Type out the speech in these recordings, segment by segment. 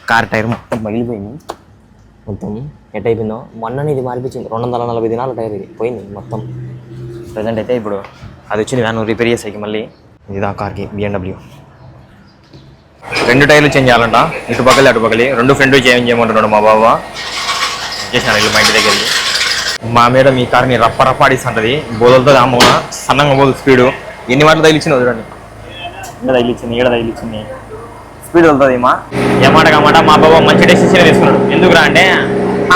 Car tyre మొత్తం పగిలిపోయింది. మొత్తం ఎట్ అయిపోయిందో మొన్న ఇది మార్పించింది. 240 దినాల టైర్ ఇది పోయింది మొత్తం. ప్రజెంట్ అయితే ఇప్పుడు అది వచ్చింది వ్యాన్ రిపేర్ చేసేకి మళ్ళీ. ఇది ఆ కార్కి BMW. 2 టైర్లు చేంజ్ చేయాలంట, ఇటు పక్కలి అటు పక్కలి 2 ఫ్రంట్ చేంజ్ చేయమంటున్నాడు మా బాబా. చేసినాను ఇల్లు మా ఇంటి దగ్గర. మా మేడం ఈ కార్ని రప్ప ఆడిస్తుంటుంది. బోధలతో అమ్మ సన్నంగా పోదు స్పీడు. ఎన్ని మాటలు తగిలిచ్చింది వదలండి. ఈడ తగిలిచ్చింది స్పీడ్ వెళ్తుంది. ఏమాట మా బాబా మంచి డెసిషన్ తీసుకున్నాడు. ఎందుకురా అంటే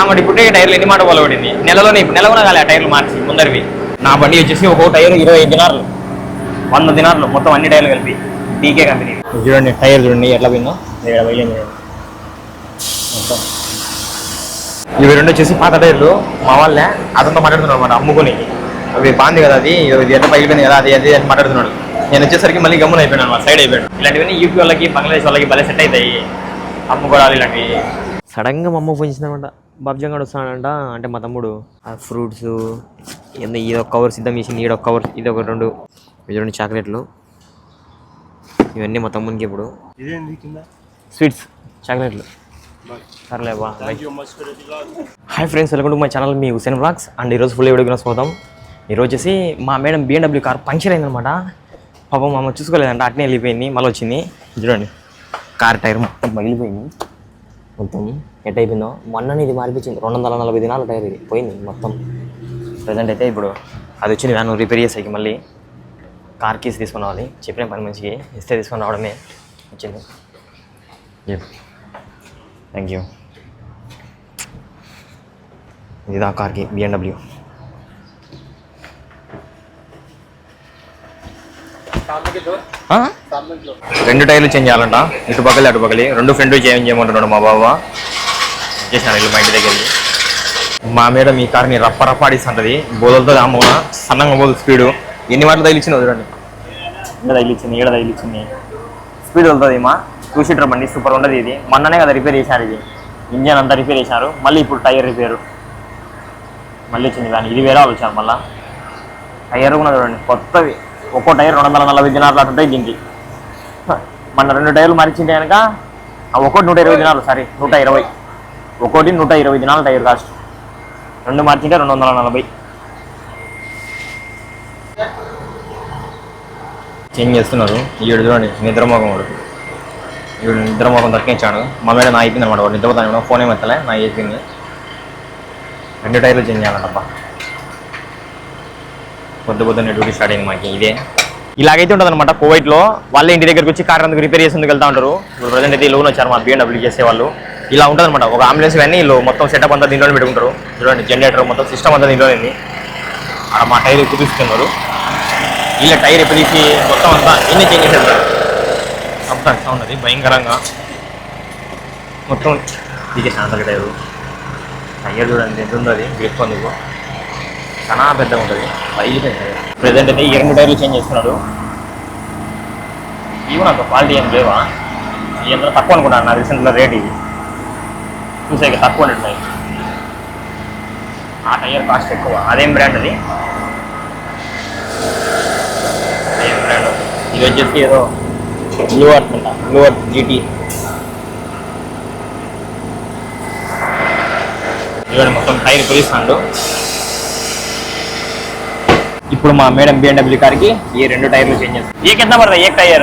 ఆమె పుట్టే టైర్లు ఎన్ని మాట పోలబడింది నెలలోనే. ఇప్పుడు నెల కూడా కాలే ఆ టైర్లు మార్చి ముందరివి. నా బండి వచ్చేసి ఒక్కో టైర్ 25 దినాలు 100 దినాలు మొత్తం అన్ని టైర్లు కలిపి టీకే కంపెనీ. చూడండి టైర్ చూడండి ఎట్లా పోయిందో. మొత్తం ఇవి 2 వచ్చేసి పాత టైర్లు. మా వాళ్ళే అతనితో మాట్లాడుతున్నాడు అనమాట అమ్ముకొని. అవి బాగుంది కదా, అది ఎట్లా పగిలిపోయింది కదా, అది అని మాట్లాడుతున్నాడు. నేను వచ్చేసరికి మళ్ళీ గమ్మున అయిపోయాను అనమాట, సైడ్ అయిపోయాడు. ఇలాంటివన్నీ యూపీ వాళ్ళకి బంగ్లాదేశ్ వాళ్ళకి భలే సెట్ అవుతాయి అమ్ముకోవడాలు ఇలాంటివి. సడన్గా మా అమ్మ ఫోన్ చేసిందనమాట. బాబ్జంగా వస్తానంట. అంటే మా తమ్ముడు ఆ ఫ్రూట్స్ ఇదొక కవర్ సిద్ధం చేసింది, ఈడొక కవర్, ఇది ఒక 2 చాక్లెట్లు. ఇవన్నీ మా తమ్మునికి ఇప్పుడు స్వీట్స్ చాక్లెట్లు. సర్లే బా. Hi friends, welcome to my channel, మీ హుసేన్ వ్లాగ్స్. అండ్ ఈరోజు ఫుల్ వీడియోకి స్వాగతం. ఈరోజు వచ్చేసి మా మేడం BMW కార్ పంక్చర్ అయిందనమాట. పాపం అమ్మ చూసుకోలేదంట, అట్నే వెళ్ళిపోయింది. మళ్ళీ వచ్చింది. చూడండి కార్ టైర్ మొత్తం పగిలిపోయింది. మొత్తం ఎట్ అయిపోయిందో మొన్న ఇది మార్పించింది. 240 దినాల టైర్ ఇది పోయింది మొత్తం. ప్రజెంట్ అయితే ఇప్పుడు అది వచ్చింది వ్యాన్ రిపేర్ చేసేకి మళ్ళీ. కార్ కీస్ తీసుకుని రావాలి, చెప్పిన పని మంచికి ఇస్తే తీసుకొని రావడమే వచ్చింది. Thank you. ఇది ఆ కార్కి BMW. రెండు టైర్లు చేంజ్ చేయాలంట, ఇటు పక్కలి అటు పక్కలి 2 ఫ్రంట్ చేంజ్ చేయమంటున్నాడు మా బాబా. చేసినాను ఇల్లు మా ఇంటి దగ్గర. మా మేడం ఈ కార్ని రప్ప ఆడిస్తుంటుంది. బోధలతో అమ్మ సన్నంగా పోదు స్పీడు. ఎన్ని మాటలు తగిలిచ్చింది వదలండి. ఈడ తగిలిచ్చింది స్పీడ్ వెళ్తుంది. 2 సీటర్ బండి సూపర్ ఉండదు. ఇది మొన్ననే కదా రిపేర్ చేశారు. ఇది ఇంజన్ అంతా రిపేర్ చేశారు. మళ్ళీ ఇప్పుడు టైర్ రిపేరు మళ్ళీ వచ్చింది. కానీ ఇది వేరే వాళ్ళు వచ్చారు. మళ్ళీ టైర్ కూడా చూడండి కొత్తవి. ఒక్కో టైర్ 240 దినాలు అటు ఉంటాయి దీనికి. మన 2 టైర్లు మరిచింటే కనుక ఒక్కోటి 120 దినాలు, సారీ 120, ఒక్కోటి 120 దినాలు టైర్ కాస్ట్. 2 మార్చింటే 240. చేంజ్ చేస్తున్నారు. ఈడు చూడండి నిద్రమోహం వాడు. ఈడు నిద్రమోహం తక్కించాడు. మా మీద నా అయిపోయింది అనమాట. వాడు నిద్రపోతాను, ఫోన్ ఏమెత్తలే, నా అయిపోయింది. 2 టైర్లు చేంజ్ చేయాలంటబ్బా. పొద్దున్నే డ్యూటీ స్టార్ట్ అయింది మాకు. ఇదే ఇలాగైతే ఉంటుంది అనమాట. కోవైట్లో వాళ్ళే ఇంటి దగ్గరికి వచ్చి కార్ అందుకు రిపేర్ చేసేందుకు వెళ్తా ఉంటారు. ఇప్పుడు ప్రజెంట్ అయితే లోన్ వచ్చారు మా BMW చేసే వాళ్ళు. ఇలా ఉంటుంది అనమాట. ఒక అంబులెన్స్ కానీ వీళ్ళు మొత్తం సెటప్ అంతా దీంట్లోనే పెట్టుకుంటారు. చూడండి జనరేటర్ మొత్తం సిస్టమ్ అంతా దీంట్లోనే. అక్కడ మా టైర్ చూపిస్తున్నారు. వీళ్ళ టైర్ ఎప్పుడు తీసి మొత్తం అంతా ఎన్ని చేంజ్ చేసేస్తారు. సబ్దా ఉన్నది భయంకరంగా మొత్తం దిగేసాను అంత టైరు. టైర్ చూడండి ఎంత ఉంది, అది గ్రిప్ అందుకు చాలా పెద్దగా ఉంటుంది. పైపోయింది. ప్రజెంట్ అయితే ఈ 2 టైర్లు చేంజ్ చేస్తున్నాడు. ఇవి నాకు క్వాలిటీ ఏం లేవా, ఏమన్నా తక్కువ అనుకుంటాను నా రీసెంట్లో రేట్. ఇవి చూసే తక్కువ ఉన్నాయి. ఆ టైర్ కాస్ట్ ఎక్కువ. అదేం బ్రాండ్ అది? అదేం బ్రాండ్? ఇది వచ్చేసి ఏదో బ్లూ అర్త్ అంట, బ్లూ అర్త్ GT. ఇవన్నీ మొత్తం టైర్ కొలిస్తాడు. ఇప్పుడు మా మేడం BMW కార్కి ఈ 2 టైర్లు చేంజ్ చేస్తాం. ఏ కిतना पड़ता है एक टायर?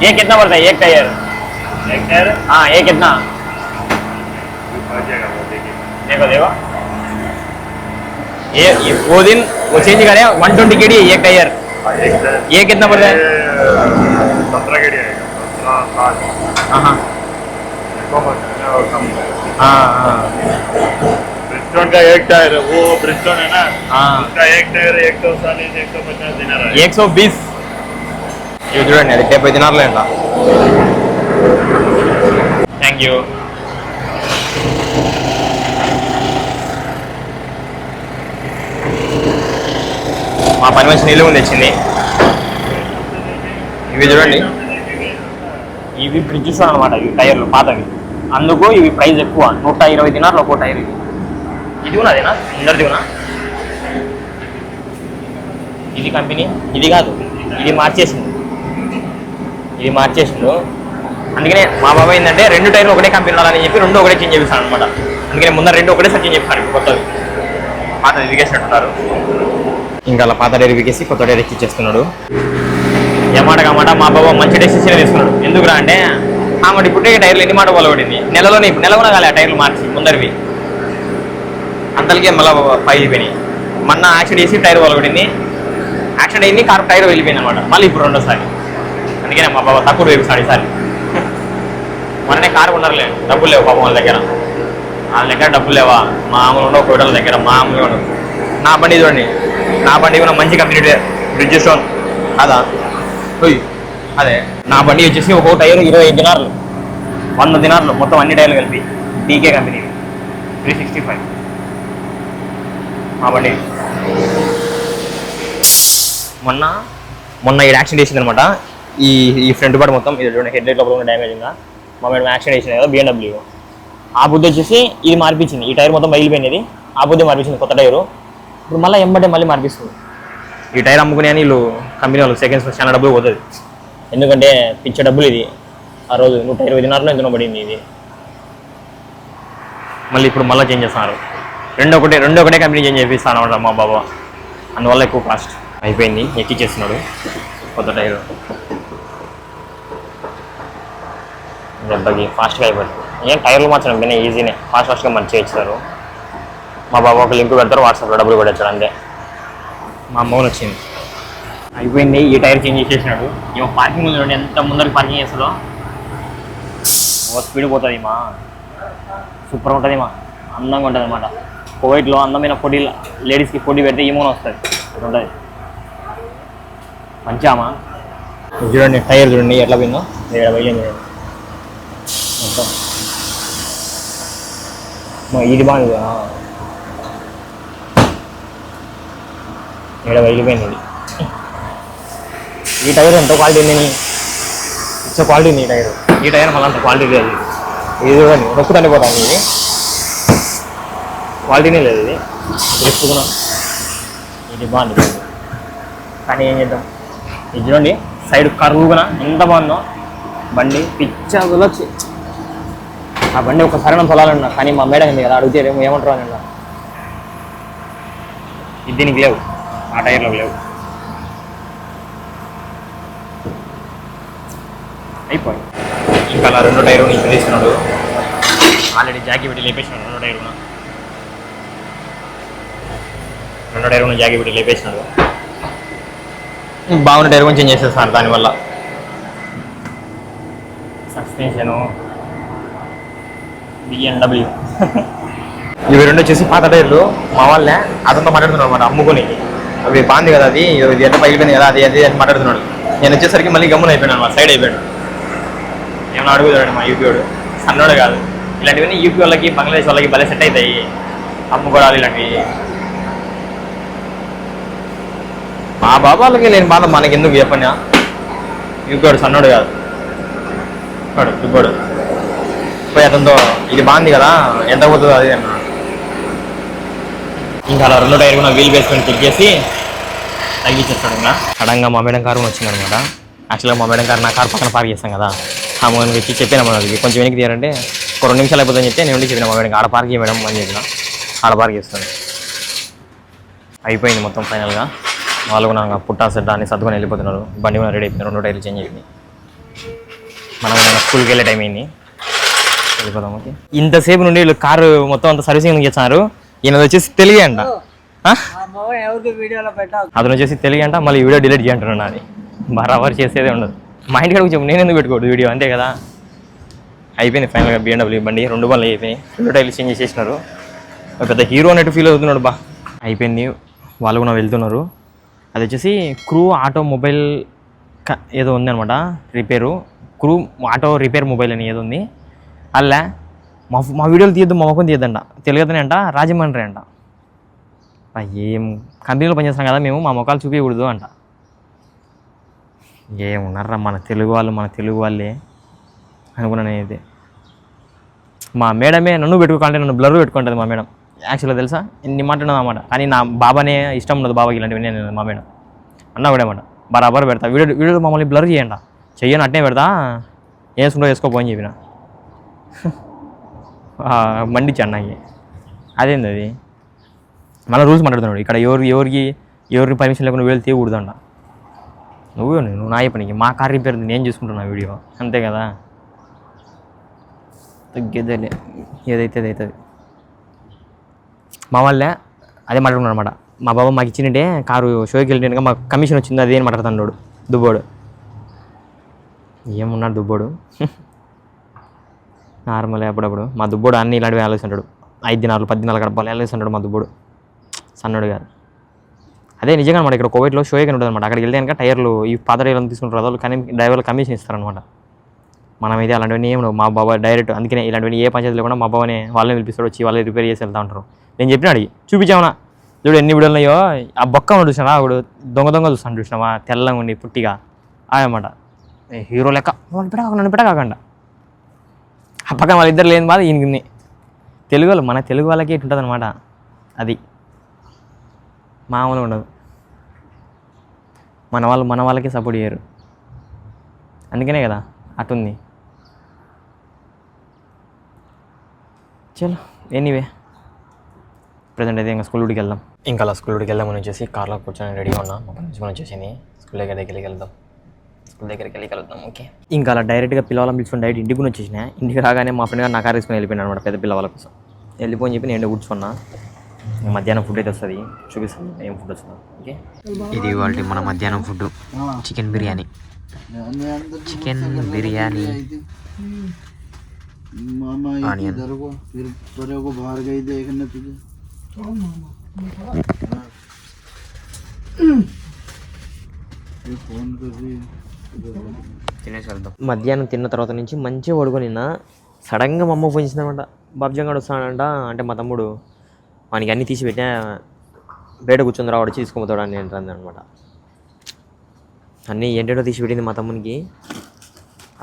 ये कितना पड़ता है एक टायर? एक टायर? हाँ ये कितना? देखो देखो ये वो दिन वो चेंज करे 120 KD एक टायर. ये कितना पड़ता है? 17 KD आएगा. 17 हाँ हाँ ब्रिजस्टोन का एक टायर है, वो ब्रिजस्टोन है ना, उसका एक टायर 140 150 दिनार है. 120. ఇది చూడండి, అది 70 దినార్లు అంట. Thank you. మా పని మంచి నీళ్ళు ముందు తెచ్చింది. ఇవి చూడండి, ఇవి బ్రిడ్జెస్ అనమాట. ఇవి టైర్లు పాతవి, అందుకు ఇవి ప్రైస్ ఎక్కువ. 120 దినార్లు ఒక్కో టైర్. ఇది కూడా అదేనా? అందరిది కూడా ఇది కంపెనీ, ఇది కాదు, ఇది మార్చేసిండు. అందుకనే మా బాబాయ్ ఏంటంటే 2 టైర్లు ఒకటే కంపెనీ ఉండాలని చెప్పి 2 ఒకటే చేంజ్ చేపిస్తాను అనమాట. అందుకనే ముందర 2 ఒకటే చేంజ్ చేపిస్తాను ఇప్పుడు కొత్తది. పాత ఎదిగేసినట్టున్నారు. ఇంకా అలా పాత టైర్ ఎక్కేసి కొత్త టైర్ ఎక్కిచ్చేస్తున్నాడు. ఏమాట కామాట మా బాబా మంచి డెసిషన్ తీసుకున్నాడు. ఎందుకురా అంటే ఆమె ఇప్పుడు టైర్లు ఎన్ని మాట పొలబడింది నెల కూడా కాలే ఆ టైర్లు మార్చి ముందరివి అంతలకే మళ్ళీ పగిలిపోయినాయి. మొన్న యాక్సిడెంట్ చేసి టైర్ పొలబడింది. యాక్సిడెంట్ అయింది, కారు టైర్ వెళ్ళిపోయింది అనమాట. మళ్ళీ ఇప్పుడు రెండోసారి. అందుకనే మా బాబా తక్కువ వేపిస్తాడు ఈసారి. మొన్ననే కారు ఉండరులే, డబ్బులు లేవు పాపం వాళ్ళ దగ్గర డబ్బులు లేవా మామూలు ఉండవు. కోటల దగ్గర మామూలుగా ఉండవు. నా బండి చూడండి, నా బండి కూడా మంచి కంపెనీ బ్రిడ్జ్ స్టోన్ అదా అదే నా బండి వచ్చేసి ఒక్కో టైర్ 25 దినార్లు 100 దినార్లు మొత్తం అన్ని టైర్లు కలిపి డీకే కంపెనీ 365 మా బండి. మొన్న ఈ యాక్సిడెంట్ చేసింది అనమాట. ఈ ఫ్రంట్ పార్ట్ మొత్తం ఇది హెడ్ లైట్ లోపల ఉన్న డ్యామేజ్ ఉందా. మా మేడం యాక్సిడెంట్ చేసింది కదా BMW. ఆ బుద్ధి వచ్చేసి ఇది మార్పించింది. ఈ టైర్ మొత్తం బయలుపోయినది. ఆ బుద్ధి మార్పించింది కొత్త టైరు. ఇప్పుడు మళ్ళీ ఎంబడే మళ్ళీ మార్పిస్తుంది. ఈ టైర్ అమ్ముకునే అని వీళ్ళు కంపెనీ వాళ్ళు సెకండ్స్ చాలా డబ్బులు పోతుంది. ఎందుకంటే పిచ్చే డబ్బులు ఇది. ఆ రోజు 120 దినార్లో ఎంతనో పడింది ఇది. మళ్ళీ ఇప్పుడు మళ్ళీ చేంజ్ చేస్తున్నారు. రెండు ఒకటే కంపెనీ చేంజ్ చేపిస్తాను అనమాట మా బాబా. అందువల్ల ఎక్కువ కాస్ట్ అయిపోయింది. ఎక్కిచ్చేస్తున్నాడు కొత్త టైరు. దెబ్బకి ఫాస్ట్గా అయిపోతుంది. ఏం టైర్లు మార్చడం కానీ ఈజీనే, ఫాస్ట్గా మర్చేస్తారు. మా బాబా ఒక లింక్ పెడతారు, వాట్సాప్లో డబ్బులు కొట్టేస్తాడు అంతే. మా అమ్మని వచ్చింది అయిపోయింది. ఈ టైర్ చేంజ్ చేసేసినాడు. ఏమో పార్కింగ్ చూడండి ఎంత ముందరికి పార్కింగ్ చేస్తుందో. ఓ స్పీడ్ పోతుంది మా, సూపర్ ఉంటుంది మా, అందంగా ఉంటుంది అనమాట. కోవిడ్లో అందమైన పొడి లేడీస్కి పొడి పెడితే ఏమోనో వస్తుంది, అది ఉంటుంది మంచిమా. చూడండి టైర్ చూడండి ఎట్లా పోయిందో. ఇక్కడ పోయింది చూడండి మొత్తం. ఇది బాగుంది కదా, ఇక్కడ వెళ్ళిపోయింది. ఈ టైర్ ఎంతో క్వాలిటీ ఉంది, ఇచ్చే క్వాలిటీ ఉంది ఈ టైర్ మళ్ళీ అంత క్వాలిటీ లేదు. ఇది కానీ నొక్కు తండిపోతాను. ఇది క్వాలిటీనే లేదు. ఇది చెప్పుకున్నా ఇది బాగుంది కానీ ఏం చేద్దాం. ఇది చూడండి సైడ్ కరువుగా ఎంత బాగుందో బండి. పిచ్చాగులో ఆ బండి ఒకసారి మనం తొలాలన్నా కానీ మా మేడం ఉంది కదా అడిగితే ఏమంటారు అని అన్నా. ఇది దీనికి లేవు, ఆ టైర్లో లేవు. అయిపోయి ఇంకా అలా 2 టైరు నుంచి తీసుకున్నాడు. ఆల్రెడీ జాకీ పెట్టి లేపేసినాడు. 2 టైరు జాకీ పెట్టి లేపేసినాడు. బాగున్న టైర్ కొంచెం చేసేస్తాను దానివల్ల. సస్పెన్షను BMW ఇవి 2 వచ్చేసి పాత టైర్లు. మా వాళ్ళే అతనితో మాట్లాడుతున్నాడు అనమాట అమ్ముకొని. అవి బాగుంది కదా, అది ఇది ఎంత పగిలిపోయింది కదా, అది అని మాట్లాడుతున్నాడు. నేను వచ్చేసరికి మళ్ళీ గమ్మున అయిపోయాను అనమాట, సైడ్ అయిపోయాడు. ఏమన్నా అడుగుతాడు మా యూపీ వాడు, సన్నోడు కాదు. ఇలాంటివన్నీ యూపీ వాళ్ళకి బంగ్లాదేశ్ వాళ్ళకి భలే సెట్ అవుతాయి అమ్ముకోవడాలు ఇలాంటివి. మా బాబాలకి లేని బాధ మనకి ఎందుకు చెప్పన్నా. యూపీ వాడు సన్నోడు కాదు, వాడు యూపీవాడు పోయి అతనితో ఇది బాగుంది కదా ఎంత పోతుందో అది అన్నా. ఇంకా అలా 2 టైర్ కూడా వీల్ వేసుకొని చెక్ చేసి తగ్గించేస్తాడు. ఇంకా సడన్గా మా మేడం కారు వచ్చింది అనమాట. యాక్చువల్గా మా మేడం కారు నా కారు పక్కన పార్క్ చేస్తాం కదా, ఆ మోహన్ వచ్చి చెప్పిన మనకి కొంచెం వెనక్కి తీయాలంటే ఒక 2 నిమిషాలు అయిపోతుందని చెప్తే నేను చెప్పిన మా మేడం ఆడ పార్క్ చేయ మేడం అని చెప్పిన. ఆడ పార్క్ చేస్తాను. అయిపోయింది మొత్తం ఫైనల్గా. వాళ్ళు కూడా పుట్టా సెట్ అని సర్దుకొని వెళ్ళిపోతున్నారు. బండి కూడా రెడీ అయిపోయింది. 2 టైర్లు చేంజ్ అయింది. మనం స్కూల్కి వెళ్ళే టైం అయింది, వెళ్ళిపోదాం. ఓకే, ఇంతసేపు నుండి వీళ్ళు కారు మొత్తం అంతా సర్వీసింగ్ చేస్తున్నారు. ఈయన వచ్చేసి తెలుగు అంట, అతను వచ్చేసి తెలుగు అంట. మళ్ళీ వీడియో డిలీట్ చేయంటున్నాను. అది బరాబర్ చేసేదే ఉండదు. మా ఇంటికి చెప్పు, నేను ఎందుకు పెట్టుకోడు వీడియో, అంతే కదా. అయిపోయింది ఫైనల్గా BMW బండి 2 బండ్లు అయిపోయినాయి. 2 టైర్లు చేంజ్ చేసేసినారు. పెద్ద హీరో అన్నట్టు ఫీల్ అవుతున్నాడు. అయిపోయింది. వాళ్ళు కూడా వెళ్తున్నారు. అది వచ్చేసి క్రూ ఆటోమొబైల్ ఏదో ఉంది అనమాట, repair. Crew auto repair mobile అని ఏదో ఉంది. అలా మా వీడియోలు తీయద్దు, మా మొక్కని తీయద్దంట. తెలుగుతనే అంట, రాజమండ్రి అంట. ఏం కంపెనీలో పనిచేస్తున్నాం కదా మేము, మా మొక్కలు చూపించకూడదు అంట. ఏమున్నారా మన తెలుగు వాళ్ళే అనుకున్నాను నేనైతే. మా మేడమే నన్ను పెట్టుకోవాలంటే నన్ను బ్లర్ పెట్టుకుంటుంది మా మేడం. యాక్చువల్గా తెలుసా ఇన్ని మాట్లాడినా అన్నమాట. కానీ నా బాబానే ఇష్టం ఉండదు, బాబాకి ఇలాంటివి. నేను మా మేడం అన్న కూడా అనమాట బరాబర్ పెడతా. వీడియో మమ్మల్ని బ్లర్ చేయండి, చెయ్యను అట్నే పెడతా, వేసుకుంటూ వేసుకోపో అని చెప్పిన మండిచ్చాడు నాకు. అదేంది అది మళ్ళీ రూల్స్ మాట్లాడుతున్నాడు ఇక్కడ ఎవరికి పర్మిషన్ లేకుండా వీళ్ళు తీయకూడదంట. నువ్వు నా పనికి మా కార్ రిపేర్ నేను చూసుకుంటున్నా వీడియో అంతే కదా. తగ్గేదేలే ఏదైతే అది అవుతుంది. మా వాళ్ళే అదే మాట్లాడుకున్నాడు అనమాట. మా బాబా మాకు ఇచ్చినట్టే కారు షోకి వెళ్ళినట్టుగా మాకు కమిషన్ వచ్చింది అదే అని మాట్లాడుతున్నాడు దుబ్బోడు. ఏమున్నాడు దుబ్బోడు నార్మల్ అప్పుడప్పుడు మా దుబ్బోడు అన్ని ఇలాంటివి ఆలోచిస్తాడు. 5 దినాలు 10 దినాలు గడపాలి ఆలోచిస్తాడు మా దుబ్బోడు. సన్నడు కాదు. అదే నిజంగా అనమాట ఇక్కడ కోవిడ్లో షోకి ఉంటుంది అనమాట. అక్కడికి వెళ్తే కనుక టైర్లు ఈ పాత టైర్లు తీసుకుంటారు వాళ్ళు కానీ డ్రైవర్లు కమిషన్ ఇస్తారనమాట. మనమైతే అలాంటివన్నీ ఏమి మా బాబా డైరెక్ట్ అందుకనే ఇలాంటివన్నీ ఏ పంచాయతీలో కూడా మా బాబానే వాళ్ళని పిలిపిస్తాడు వచ్చి వాళ్ళే రిపేర్ చేసి వెళ్తూ ఉంటారు. నేను చెప్పిన అడిగి చూపించామన్నా చూడు ఎన్ని వీడియోలు ఉన్నాయో. ఆ బొక్క ఉండి చూసినావా ఆవిడ దొంగ చూస్తాను చూసినావా తెల్లంగా ఉండి పుట్టిగా అన్నమాట. హీరో లెక్క నన్ను పెట్టకాకుండా ఆ పక్కన వాళ్ళిద్దరు లేని బాధ ఈయనకి. తెలుగు వాళ్ళు మన తెలుగు వాళ్ళకి ఇటు ఉంటుంది అనమాట. అది మామూలుగా ఉండదు. మన వాళ్ళకి సపోర్ట్ చేయరు అందుకనే కదా అటుంది. చలో ఎనీవే ప్రజెంట్ అయితే ఇంకా స్కూల్ డ్యూటీకి వెళ్దాం. ఇంకా అలా స్కూల్ డ్యూటీకి వెళ్దామని వచ్చేసి కార్లో కూర్చొని రెడీగా ఉన్నా. మా ప్రిన్సిపల్ వచ్చేసింది. స్కూల్ దగ్గరికి వెళ్ళి కలుద్దాం. ఓకే ఇంకా అలా డైరెక్ట్గా పిల్లవాళ్ళని పిలుచుకొని డైరెక్ట్ ఇంటికి కూడా వచ్చేసిన. ఇంటికి రాగానే మా ఫ్రెండ్ గారు నా కార్ తీసుకొని వెళ్ళిపోయినా అనమాట పెద్ద పిల్లవాళ్ళ కోసం. వెళ్ళిపోని చెప్పి నేను కూర్చున్నా. మధ్యాహ్నం ఫుడ్ అయితే వస్తుంది చూపిస్తాను ఏం ఫుడ్ వస్తుందో. ఓకే ఇది వాళ్ళ మన మధ్యాహ్నం ఫుడ్ చికెన్ బిర్యానీ. ఆనియన్ తినేసి వెళ్దాం. మధ్యాహ్నం తిన్న తర్వాత నుంచి మంచిగా పడుకొని నిన్న సడన్గా మా అమ్మ ఫోన్ చేసిందనమాట. బాబ్జంగాడు వస్తాడంట అంటే మా తమ్ముడు వానికి అన్నీ తీసి పెట్టా బయట కూర్చొని రావాడు వచ్చి తీసుకుపోతాడు అని అంటుంది అనమాట. అన్నీ ఏంటంటో తీసి పెట్టింది మా తమ్మునికి.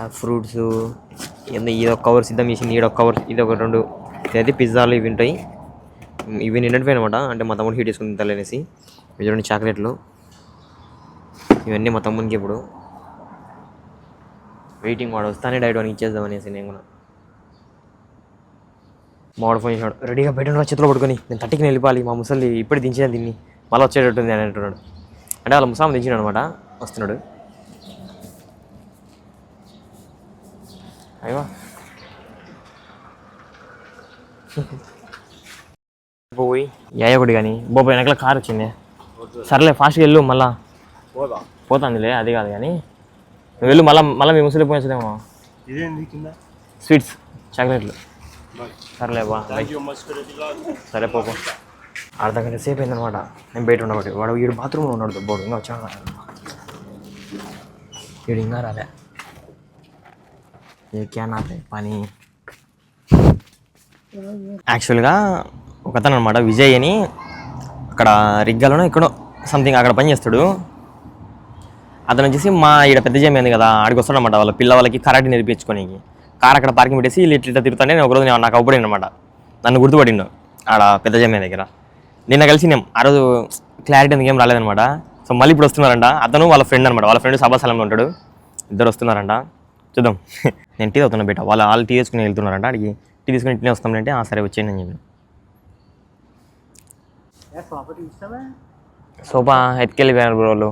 ఆ ఫ్రూట్స్ ఇదొక కవర్ సిద్ధం చేసింది. ఈడొక కవర్ ఇదొక 2 అయితే పిజ్జాలు ఇవి ఉంటాయి. ఇవి నిన్నటిపోయి అనమాట. అంటే మా తమ్ముడు హీట్ చేసుకుని తింటాలనేసి. ఇవి 2 చాక్లెట్లు ఇవన్నీ మా తమ్మునికి. ఇప్పుడు వెయిటింగ్ వాడు వస్తానే డైరెక్ట్ వానికి ఇచ్చేద్దాం అనేసి నేను కూడా. మావాడు ఫోన్ చేసినాడు రెడీగా బయట చేతిలో పట్టుకొని నేను 30కి వెళ్ళిపోవాలి మా ముసలి ఇప్పుడే దించేది దీన్ని మళ్ళీ వచ్చేటట్టుంది అని అంటున్నాడు. అంటే వాళ్ళ ముసాము దించినాడు అనమాట. వస్తున్నాడు. అయ్యో పోయి ఒకటి కానీ బొబ్బాయి వెనకాల కార్ వచ్చింది. సర్లే ఫాస్ట్గా వెళ్ళు మళ్ళా పోతాందిలే అది కాదు కానీ నువ్వు వెళ్ళు మళ్ళీ మీ ముసలి పోయించదేమో. స్వీట్స్ చాక్లెట్లు సర్లే బా సరే పోపో. అర్ధగంట సేపు అయిందనమాట నేను బయట ఉండబట్టి. వాడు వీడు బాత్రూంలో ఉన్నాడు దుబ్బోడు. ఇంకా వచ్చాడు వీడు ఇంకా రాలే. ఏ క్యా నా పని యాక్చువల్గా ఒకతను అనమాట విజయ్ అని అక్కడ రిగ్గాలోనో ఎక్కడో సంథింగ్ అక్కడ పని చేస్తాడు. అతను వచ్చేసి మా ఈడ పెద్ద జేమైంది కదా ఆడికి వస్తాడు అనమాట. వాళ్ళ పిల్లవాళ్ళకి కరాటే నేర్పించుకోనికి. కార్ అక్కడ పార్కింగ్ పెట్టేసి ఇట్లా తిరుగుతానే నేను ఒకరోజు నాకు అవ్వబడింది అనమాట. నన్ను గుర్తుపడిండు ఆడ పెద్ద జమ్మే దగ్గర. నిన్న కలిసి నేను ఆ రోజు క్లారిటీ అందుకు ఏం రాలేదనమాట. సో మళ్ళీ ఇప్పుడు వస్తున్నారంట. అతను వాళ్ళ ఫ్రెండ్ అనమాట. వాళ్ళ ఫ్రెండ్ సభాస్థలంలో ఉంటాడు. ఇద్దరు వస్తున్నారంట. చూద్దాం. నేను టీ అవుతున్నా బయట. వాళ్ళు టీ తీసుకుని వెళ్తున్నారంట. అడిగి టీ తీసుకుని ఇంటినే వస్తామంటే సరే వచ్చేయండి అని చెప్పి. సోఫా ఎత్తుకెళ్ళిపోయారు బ్రో వాళ్ళు.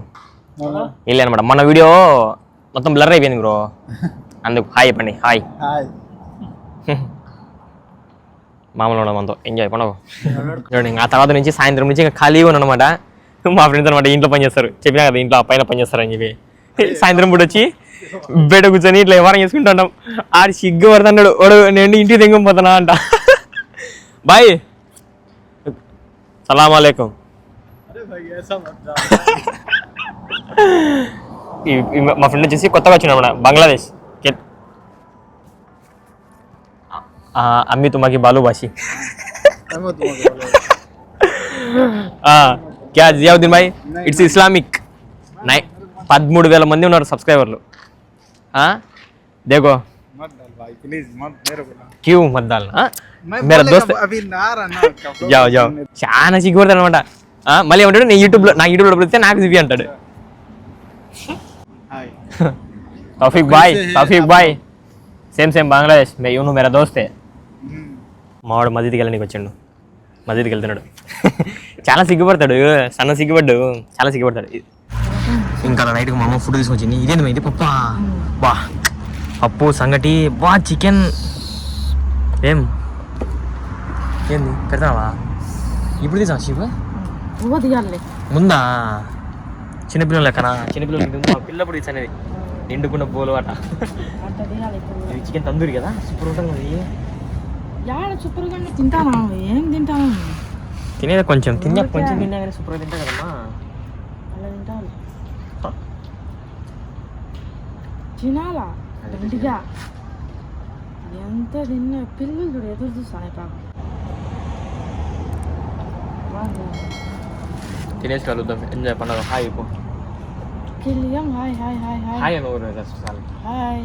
వెళ్ళి అనమాట. మన వీడియో మొత్తం బ్లర్ అయిపోయింది బ్రో. అందుకు హాయ్ చెప్పండి. హాయ్ మామూలు ఉండదు మనతో ఎంజాయ్ పండుగ చూడండి. ఆ తర్వాత నుంచి సాయంత్రం నుంచి ఇంకా ఖాళీగా ఉన్నాను అనమాట. మా ఫ్రెండ్స్ అనమాట ఇంట్లో పనిచేస్తారు. చెప్పినా కదా ఇంట్లో పైన పనిచేస్తారని చెప్పి. సాయంత్రం పూట వచ్చి బయట కూర్చొని ఇట్లా వ్యవహారం చేసుకుంటాం. ఆడు సిగ్గు పడుతున్నాడు. వాడు నేను ఇంటికి తెంగిపోతున్నా అంట. బాయ్ సలాం అలైకుం. మా ఫ్రెండ్ వచ్చేసి కొత్తగా వచ్చిన అనమాట బంగ్లాదేశ్. అమ్మి తుమాకి బాలు బాషి క్యా జియావుద్దీన్ భాయ్ ఇట్స్ ఇస్లామిక్ 13,000 మంది ఉన్నారు సబ్స్క్రైబర్లు. देखो क्यों मत डालना मेरा दोस्त जाओ जाओ చాలా సిగ్గుపడతాడు అనమాట. మళ్ళీ ఏమంటాడు నేను యూట్యూబ్లో పెడితే నాకు చూపి అంటాడు. తౌఫీక్ బాయ్ సేమ్ బంగ్లాదేశ్ నువ్వు మేరా దోస్తే మావాడు మసీద్కి వెళ్ళడానికి వచ్చాడు మసీద్కి వెళ్తున్నాడు చాలా సిగ్గుపడతాడు సన్న సిగ్గుపడ్డు చాలా సిగ్గుపడతాడు ఇంకా నైట్కి మా అమ్మ ఫుడ్ తీసుకొచ్చింది ఇదేంది ఇది పప్పా బా పప్పు సంగటి బా చికెన్ ఏంది పెడతావా ఇప్పుడు తీసా శివ ముందా చిన్నపిల్లలు లెక్కనా చిన్నపిల్లలు పిల్లప్పుడు తీసనేది నిండుకున్న పోలు అట ఇది చికెన్ తందూరి కదా సూపర్ ఉంటుంది సూపర్గా తింటానా ఏం తింటాను తినేది కొంచెం తిన్నా కానీ సూపర్గా తింటా కదమ్మా అలా తింటాను తినాలా గట్టిగా ఎంత తిన్నా పిల్లలు చూడు ఎదురు చూస్తాను పాపం తినేసి కలుద్దాం ఎంజాయ్ పండుగ హాయ్ పో కెళ్ళియాం hi hi hi hi hi అమ్మ ఊరు చాలు హాయ్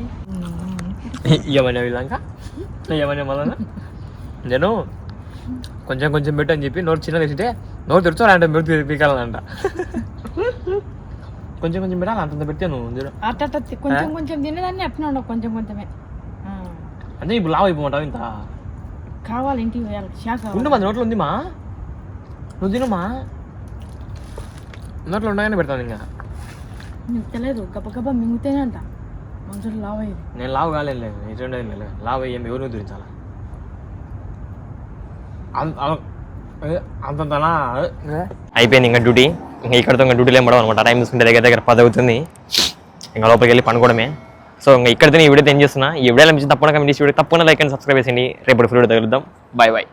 ఏమన్నా వీళ్ళంక ఏమన్నా మళ్ళా నేను కొంచెం కొంచెం పెట్టు అని చెప్పి నోరు చిన్న తెచ్చితే నోరు తెరుచోాలంటే మెరుగు పీకాలంట కొంచెం కొంచెం పెట్టాలి అంతంత పెడితే నువ్వు అట్ట కొంచెం కొంచెం తినేదాన్ని అట్లా ఉండవు కొంచెం కొంచెమే అంటే ఇప్పుడు లావు అయిపోమంటావు ఇంత కావాలి ఇంటికి పోయాలి శాఖ ఉండు మా నోట్లో ఉందిమా నువ్వు తినమ్మా నోట్లో ఉండగానే పెడతాను ఇంకా నీకు తెలియదు గబ్బ గబ్బ మింగితేనే అంట మనుషులు లావ్ అయ్యేది నేను లావు కాలేదు ఎటువంటి లావు అయ్యాం ఎవరు గురించాలా అంతంతనా అయిపోయింది ఇంకా డ్యూటీ ఇంకా ఇక్కడతో ఇంకా డ్యూటీలో ఏం పడవు అనమాట టైం చూసుకుంటే దగ్గర 10 అవుతుంది ఇంకా లోపలికి వెళ్ళి పనుకోవడమే సో ఇంకా ఇక్కడితో ఈ వీడియో ఏం చేస్తున్నా ఈ వీడియో తప్పకుండా కమెంట్ చేసి తప్పకుండా లైక్ అండ్ సబ్స్క్రైబ్ చేయండి రేపు ఫుల్ తగులుద్దాం బాయ్